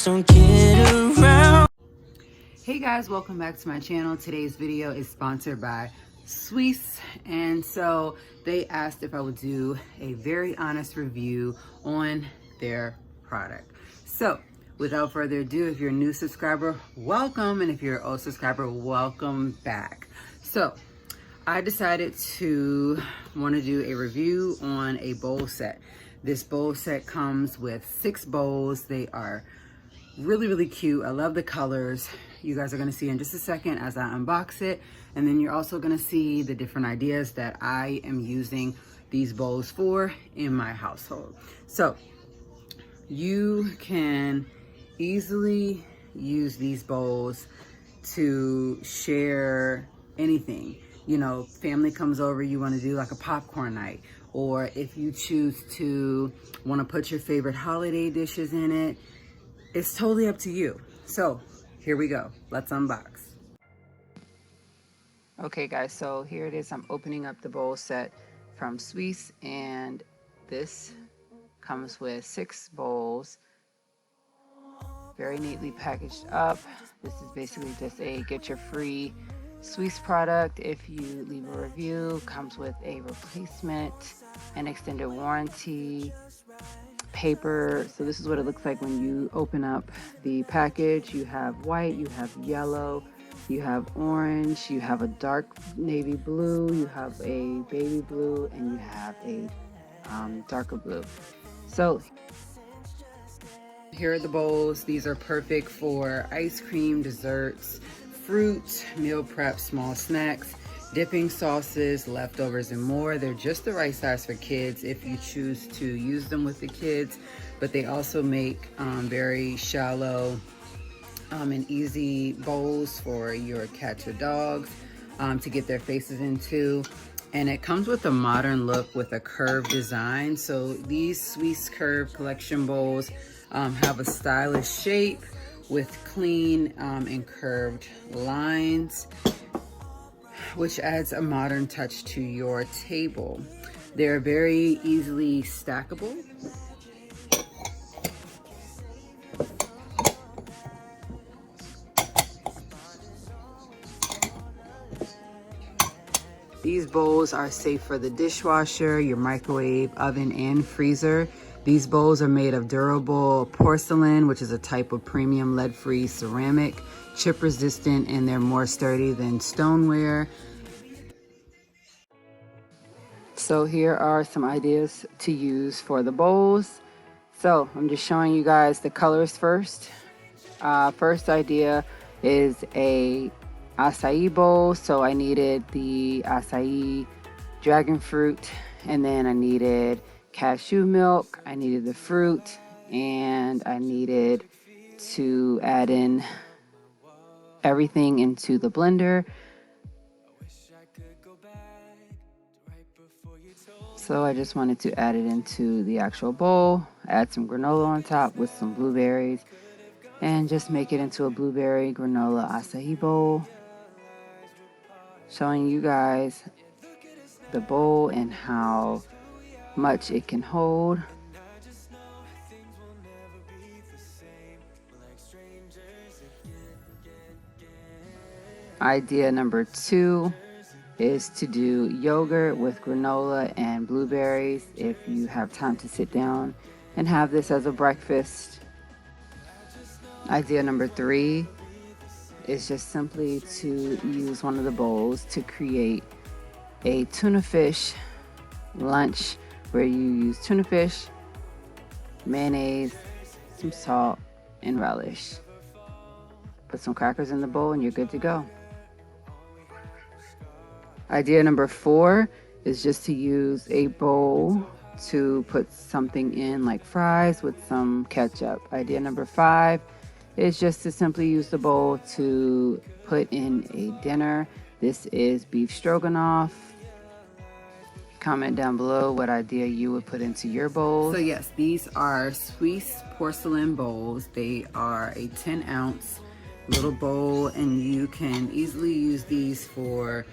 just don't get around. Hey guys, welcome back to my channel. Today's video is sponsored by Sweese, and so they asked if I would do a very honest review on their product. So without further ado, if you're a new subscriber, welcome, and if you're an old subscriber, welcome back. So I decided to want to do a review on a bowl set. This bowl set comes with 6 bowls. They are really cute. I love the colors. You guys are going to see in just a second as I unbox it, and then you're also going to see the different ideas that I am using these bowls for in my household. So you can easily use these bowls to share anything. You know, family comes over, you want to do like a popcorn night, or if you choose to want to put your favorite holiday dishes in it, it's totally up to you. So here we go. Let's unbox. Okay guys, so here it is. I'm opening up the bowl set from Sweese, and this comes with 6 bowls, very neatly packaged up. This is basically just a get your free Sweese product if you leave a review. Comes with a replacement, an extended warranty, paper. So this is what it looks like when you open up the package. You have white, you have yellow, you have orange, you have a dark navy blue, you have a baby blue, and you have a darker blue. So here are the bowls. These are perfect for ice cream, desserts, fruit, meal prep, small snacks, dipping sauces, leftovers, and more. They're just the right size for kids if you choose to use them with the kids, but they also make very shallow and easy bowls for your cats or dogs to get their faces into. And it comes with a modern look with a curved design. So these Sweese Curve collection bowls have a stylish shape with clean and curved lines, which adds a modern touch to your table. They're very easily stackable. These bowls are safe for the dishwasher, your microwave, oven, and freezer. These bowls are made of durable porcelain, which is a type of premium lead-free ceramic, chip resistant, and they're more sturdy than stoneware. So here are some ideas to use for the bowls. So I'm just showing you guys the colors first. First idea is a acai bowl. So I needed the acai dragon fruit, and then I needed cashew milk, I needed the fruit, and I needed to add in everything into the blender. So I just wanted to add it into the actual bowl, add some granola on top with some blueberries, and just make it into a blueberry granola acai bowl. Showing you guys the bowl and how much it can hold. Idea number 2 is to do yogurt with granola and blueberries if you have time to sit down and have this as a breakfast. Idea number 3 is just simply to use one of the bowls to create a tuna fish lunch, where you use tuna fish, mayonnaise, some salt, and relish. Put some crackers in the bowl and you're good to go. Idea number 4 is just to use a bowl to put something in, like fries with some ketchup. Idea number 5 is just to simply use the bowl to put in a dinner. This is beef stroganoff. Comment down below what idea you would put into your bowls. So yes, these are Sweese Porcelain Bowls. They are a 10-ounce little bowl, and you can easily use these for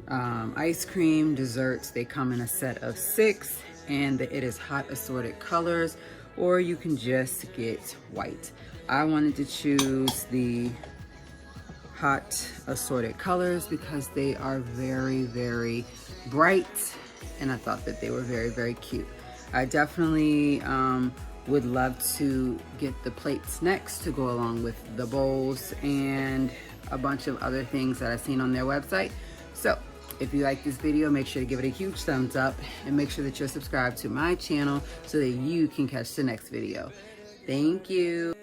ice cream, desserts. They come in a set of 6, and it is hot assorted colors or you can just get white. I wanted to choose the hot assorted colors because they are very, very bright, and I thought that they were very, very cute. I definitely would love to get the plates next to go along with the bowls and a bunch of other things that I've seen on their website. So if you like this video, make sure to give it a huge thumbs up and make sure that you're subscribed to my channel so that you can catch the next video. Thank you.